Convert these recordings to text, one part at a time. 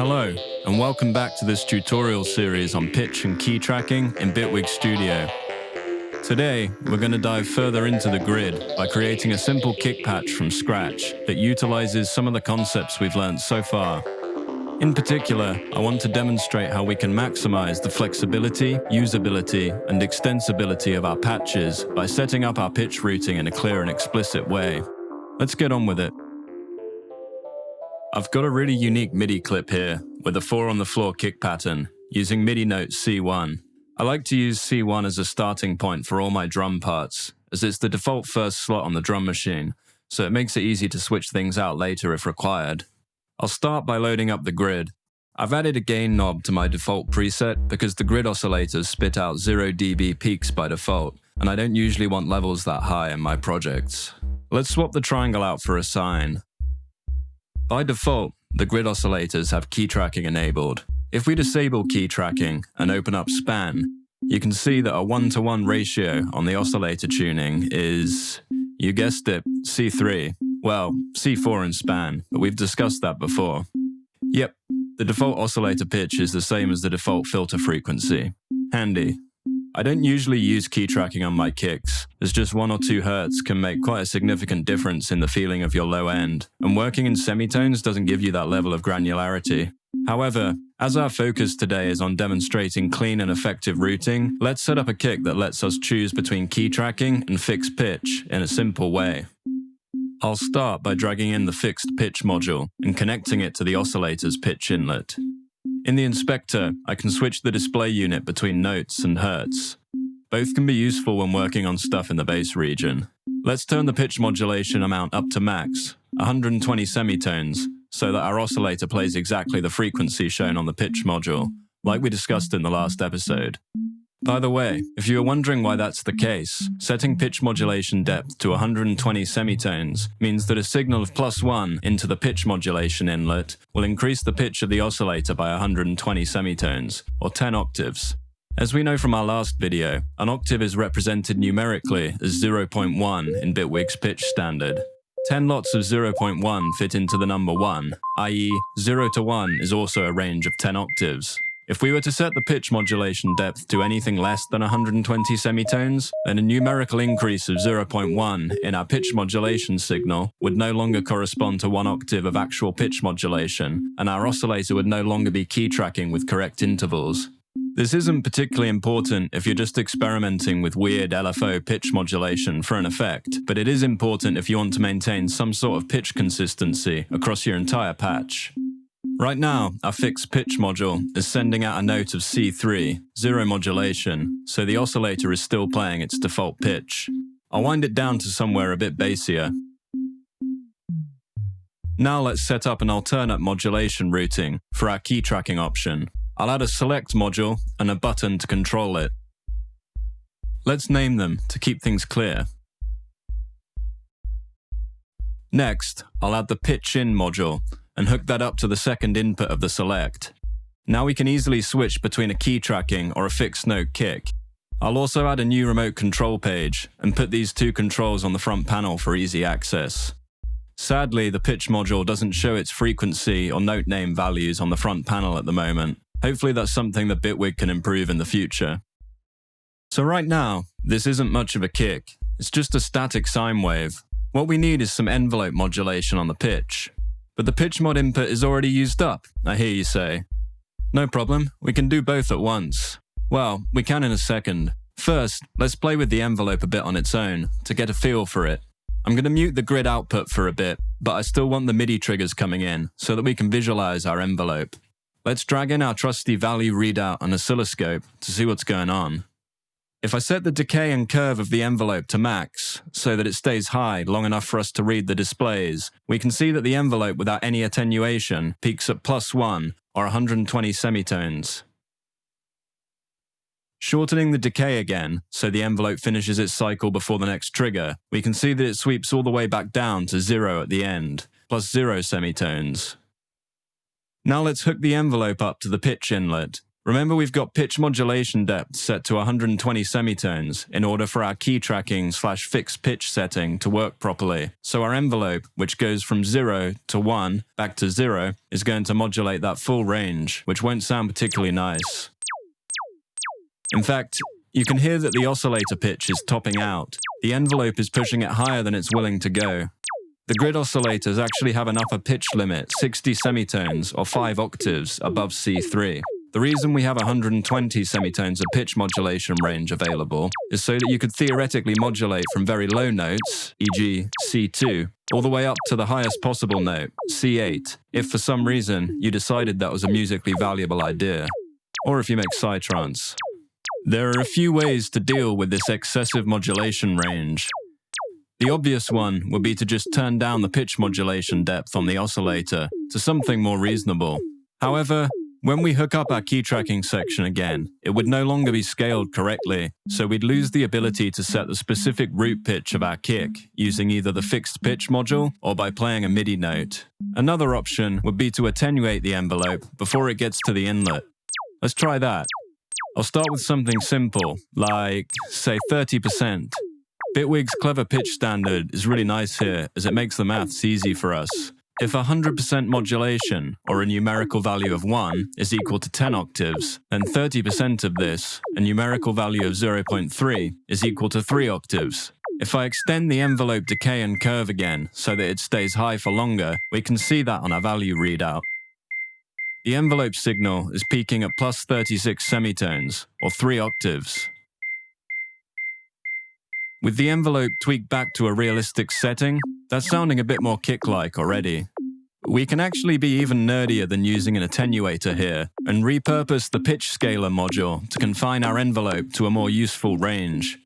Hello, and welcome back to this tutorial series on pitch and key tracking in Bitwig Studio. Today, we're going to dive further into the grid by creating a simple kick patch from scratch that utilizes some of the concepts we've learned so far. In particular, I want to demonstrate how we can maximize the flexibility, usability, and extensibility of our patches by setting up our pitch routing in a clear and explicit way. Let's get on with it. I've got a really unique MIDI clip here with a 4 on the floor kick pattern using MIDI note C1. I like to use C1 as a starting point for all my drum parts, as it's the default first slot on the drum machine, so it makes it easy to switch things out later if required. I'll start by loading up the grid. I've added a gain knob to my default preset because the grid oscillators spit out 0 dB peaks by default, and I don't usually want levels that high in my projects. Let's swap the triangle out for a sine. By default, the grid oscillators have key tracking enabled. If we disable key tracking and open up span, you can see that a 1-to-1 ratio on the oscillator tuning is, you guessed it, C3. Well, C4 in span, but we've discussed that before. Yep, the default oscillator pitch is the same as the default filter frequency. Handy. I don't usually use key tracking on my kicks, as just 1 or 2 hertz can make quite a significant difference in the feeling of your low end, and working in semitones doesn't give you that level of granularity. However, as our focus today is on demonstrating clean and effective routing, let's set up a kick that lets us choose between key tracking and fixed pitch in a simple way. I'll start by dragging in the fixed pitch module and connecting it to the oscillator's pitch inlet. In the inspector, I can switch the display unit between notes and hertz. Both can be useful when working on stuff in the bass region. Let's turn the pitch modulation amount up to max, 120 semitones, so that our oscillator plays exactly the frequency shown on the pitch module, like we discussed in the last episode. By the way, if you are wondering why that's the case, setting pitch modulation depth to 120 semitones means that a signal of +1 into the pitch modulation inlet will increase the pitch of the oscillator by 120 semitones, or 10 octaves. As we know from our last video, an octave is represented numerically as 0.1 in Bitwig's pitch standard. 10 lots of 0.1 fit into the number 1, i.e. 0 to 1 is also a range of 10 octaves. If we were to set the pitch modulation depth to anything less than 120 semitones, then a numerical increase of 0.1 in our pitch modulation signal would no longer correspond to 1 octave of actual pitch modulation, and our oscillator would no longer be key tracking with correct intervals. This isn't particularly important if you're just experimenting with weird LFO pitch modulation for an effect, but it is important if you want to maintain some sort of pitch consistency across your entire patch. Right now, our fixed pitch module is sending out a note of C3, 0 modulation, so the oscillator is still playing its default pitch. I'll wind it down to somewhere a bit bassier. Now let's set up an alternate modulation routing for our key tracking option. I'll add a select module and a button to control it. Let's name them to keep things clear. Next, I'll add the pitch in module and hook that up to the second input of the select. Now we can easily switch between a key tracking or a fixed note kick. I'll also add a new remote control page and put these 2 controls on the front panel for easy access. Sadly, the pitch module doesn't show its frequency or note name values on the front panel at the moment. Hopefully that's something that Bitwig can improve in the future. So right now, this isn't much of a kick. It's just a static sine wave. What we need is some envelope modulation on the pitch. But the pitch mod input is already used up, I hear you say. No problem, we can do both at once. Well, we can in a second. First, let's play with the envelope a bit on its own, to get a feel for it. I'm going to mute the grid output for a bit, but I still want the MIDI triggers coming in, so that we can visualize our envelope. Let's drag in our trusty value readout on oscilloscope to see what's going on. If I set the decay and curve of the envelope to max, so that it stays high long enough for us to read the displays, we can see that the envelope without any attenuation peaks at +1, or 120 semitones. Shortening the decay again, so the envelope finishes its cycle before the next trigger, we can see that it sweeps all the way back down to 0 at the end, +0 semitones. Now let's hook the envelope up to the pitch inlet, Remember, we've got pitch modulation depth set to 120 semitones in order for our key tracking / fixed pitch setting to work properly. So our envelope, which goes from 0 to 1 back to 0, is going to modulate that full range, which won't sound particularly nice. In fact, you can hear that the oscillator pitch is topping out. The envelope is pushing it higher than it's willing to go. The grid oscillators actually have an upper pitch limit, 60 semitones or 5 octaves above C3. The reason we have 120 semitones of pitch modulation range available is so that you could theoretically modulate from very low notes, e.g. C2, all the way up to the highest possible note, C8, if for some reason you decided that was a musically valuable idea, or if you make psytrance. There are a few ways to deal with this excessive modulation range. The obvious one would be to just turn down the pitch modulation depth on the oscillator to something more reasonable. However, when we hook up our key tracking section again, it would no longer be scaled correctly, so we'd lose the ability to set the specific root pitch of our kick using either the fixed pitch module or by playing a MIDI note. Another option would be to attenuate the envelope before it gets to the inlet. Let's try that. I'll start with something simple, like, say, 30%. Bitwig's clever pitch standard is really nice here, as it makes the maths easy for us. If 100% modulation, or a numerical value of 1, is equal to 10 octaves, then 30% of this, a numerical value of 0.3, is equal to 3 octaves. If I extend the envelope decay and curve again so that it stays high for longer, we can see that on our value readout. The envelope signal is peaking at plus 36 semitones, or 3 octaves. With the envelope tweaked back to a realistic setting, that's sounding a bit more kick-like already. We can actually be even nerdier than using an attenuator here, and repurpose the pitch scaler module to confine our envelope to a more useful range.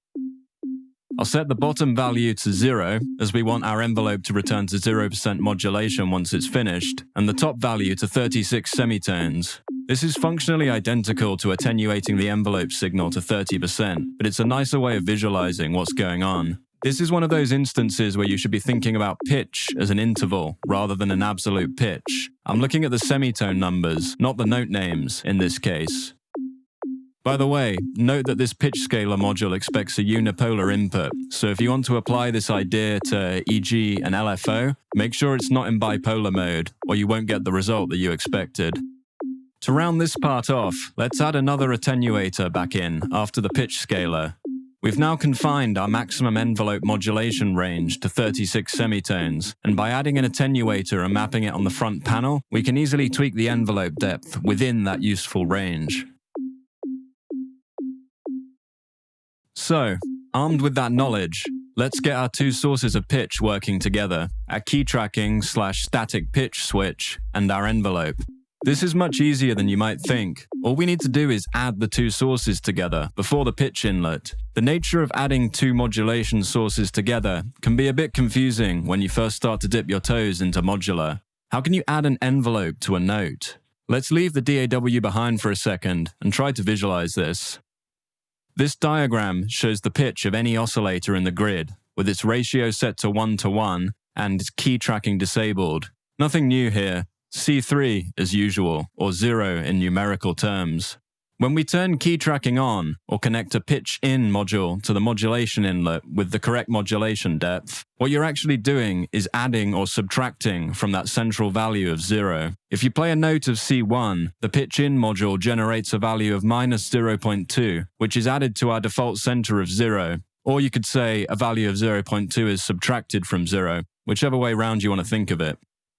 I'll set the bottom value to 0, as we want our envelope to return to 0% modulation once it's finished, and the top value to 36 semitones. This is functionally identical to attenuating the envelope signal to 30%, but it's a nicer way of visualizing what's going on. This is one of those instances where you should be thinking about pitch as an interval rather than an absolute pitch. I'm looking at the semitone numbers, not the note names in this case. By the way, note that this pitch scaler module expects a unipolar input, so if you want to apply this idea to e.g. an LFO, make sure it's not in bipolar mode, or you won't get the result that you expected. To round this part off, let's add another attenuator back in after the pitch scaler. We've now confined our maximum envelope modulation range to 36 semitones, and by adding an attenuator and mapping it on the front panel, we can easily tweak the envelope depth within that useful range. So, armed with that knowledge, let's get our two sources of pitch working together, our key tracking / static pitch switch, and our envelope. This is much easier than you might think. All we need to do is add the two sources together before the pitch inlet. The nature of adding two modulation sources together can be a bit confusing when you first start to dip your toes into modular. How can you add an envelope to a note? Let's leave the DAW behind for a second and try to visualize this. This diagram shows the pitch of any oscillator in the grid, with its ratio set to 1:1 and key tracking disabled. Nothing new here. C3 as usual, or 0 in numerical terms. When we turn key tracking on, or connect a pitch in module to the modulation inlet with the correct modulation depth, what you're actually doing is adding or subtracting from that central value of 0. If you play a note of C1, the pitch in module generates a value of minus 0.2, which is added to our default center of 0. Or you could say a value of 0.2 is subtracted from 0, whichever way round you want to think of it.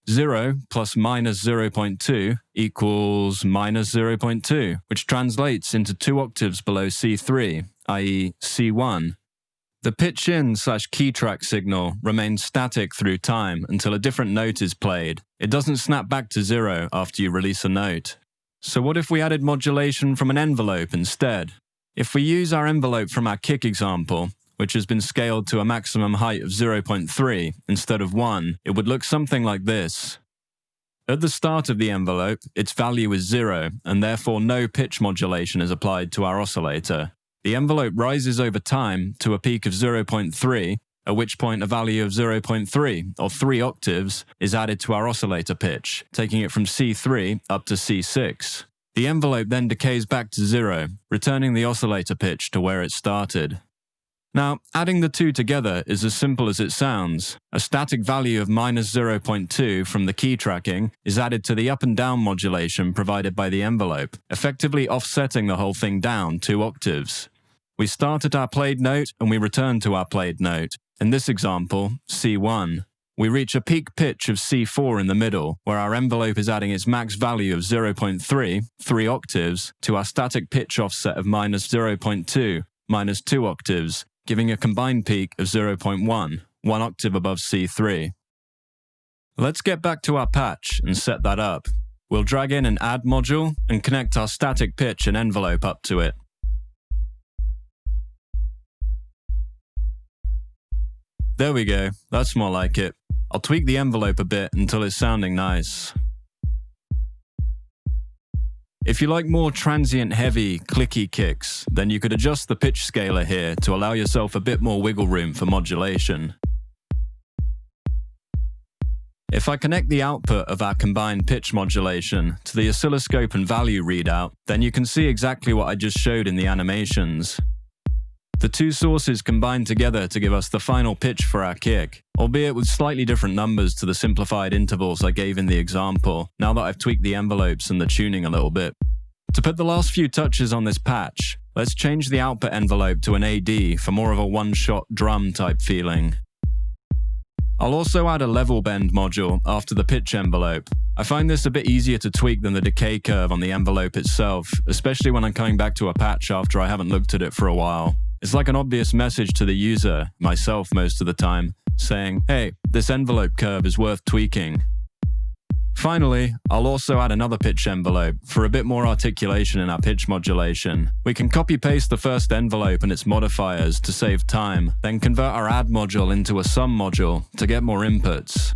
0 plus minus 0.2 equals minus 0.2, which translates into 2 octaves below C3, i.e. C1. The pitch in / key track signal remains static through time until a different note is played. It doesn't snap back to 0 after you release a note. So what if we added modulation from an envelope instead? If we use our envelope from our kick example, which has been scaled to a maximum height of 0.3 instead of 1, it would look something like this. At the start of the envelope, its value is 0, and therefore no pitch modulation is applied to our oscillator. The envelope rises over time to a peak of 0.3, at which point a value of 0.3, or 3 octaves, is added to our oscillator pitch, taking it from C3 up to C6. The envelope then decays back to 0, returning the oscillator pitch to where it started. Now, adding the two together is as simple as it sounds. A static value of -0.2 from the Keytracking is added to the up and down modulation provided by the envelope, effectively offsetting the whole thing down 2 octaves. We start at our played note and we return to our played note. In this example, C1. We reach a peak pitch of C4 in the middle, where our envelope is adding its max value of 0.3, 3 octaves, to our static pitch offset of -0.2, -2 octaves, giving a combined peak of 0.1, 1 octave above C3. Let's get back to our patch and set that up. We'll drag in an add module and connect our static pitch and envelope up to it. There we go, that's more like it. I'll tweak the envelope a bit until it's sounding nice. If you like more transient heavy, clicky kicks, then you could adjust the pitch scaler here to allow yourself a bit more wiggle room for modulation. If I connect the output of our combined pitch modulation to the oscilloscope and value readout, then you can see exactly what I just showed in the animations. The two sources combine together to give us the final pitch for our kick, albeit with slightly different numbers to the simplified intervals I gave in the example, now that I've tweaked the envelopes and the tuning a little bit. To put the last few touches on this patch, let's change the output envelope to an AD for more of a one-shot drum type feeling. I'll also add a level bend module after the pitch envelope. I find this a bit easier to tweak than the decay curve on the envelope itself, especially when I'm coming back to a patch after I haven't looked at it for a while. It's like an obvious message to the user, myself most of the time, saying, hey, this envelope curve is worth tweaking. Finally, I'll also add another pitch envelope for a bit more articulation in our pitch modulation. We can copy-paste the first envelope and its modifiers to save time, then convert our add module into a sum module to get more inputs.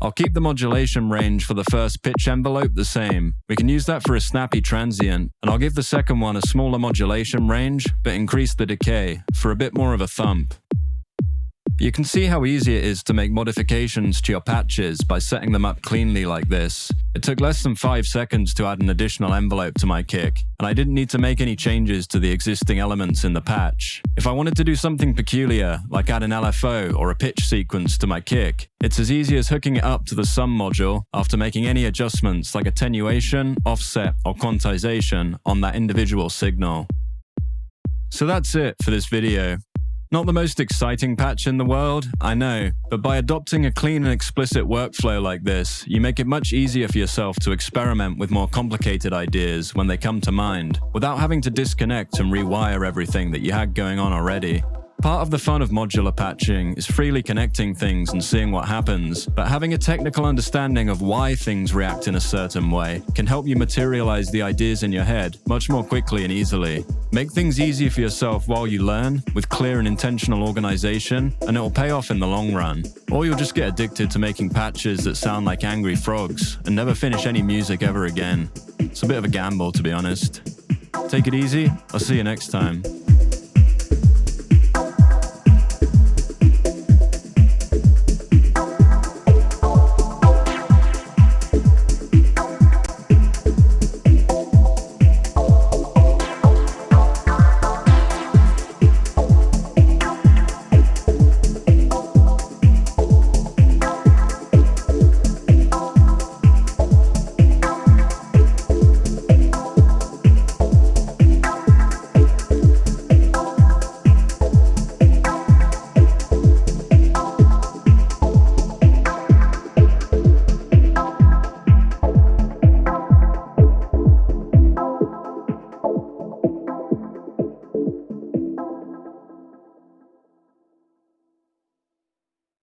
I'll keep the modulation range for the first pitch envelope the same. We can use that for a snappy transient, and I'll give the second one a smaller modulation range, but increase the decay for a bit more of a thump. You can see how easy it is to make modifications to your patches by setting them up cleanly like this. It took less than 5 seconds to add an additional envelope to my kick, and I didn't need to make any changes to the existing elements in the patch. If I wanted to do something peculiar, like add an LFO or a pitch sequence to my kick, it's as easy as hooking it up to the sum module after making any adjustments like attenuation, offset, or quantization on that individual signal. So that's it for this video. Not the most exciting patch in the world, I know, but by adopting a clean and explicit workflow like this, you make it much easier for yourself to experiment with more complicated ideas when they come to mind, without having to disconnect and rewire everything that you had going on already. Part of the fun of modular patching is freely connecting things and seeing what happens, but having a technical understanding of why things react in a certain way can help you materialize the ideas in your head much more quickly and easily. Make things easy for yourself while you learn, with clear and intentional organization, and it will pay off in the long run. Or you'll just get addicted to making patches that sound like angry frogs and never finish any music ever again. It's a bit of a gamble, to be honest. Take it easy, I'll see you next time.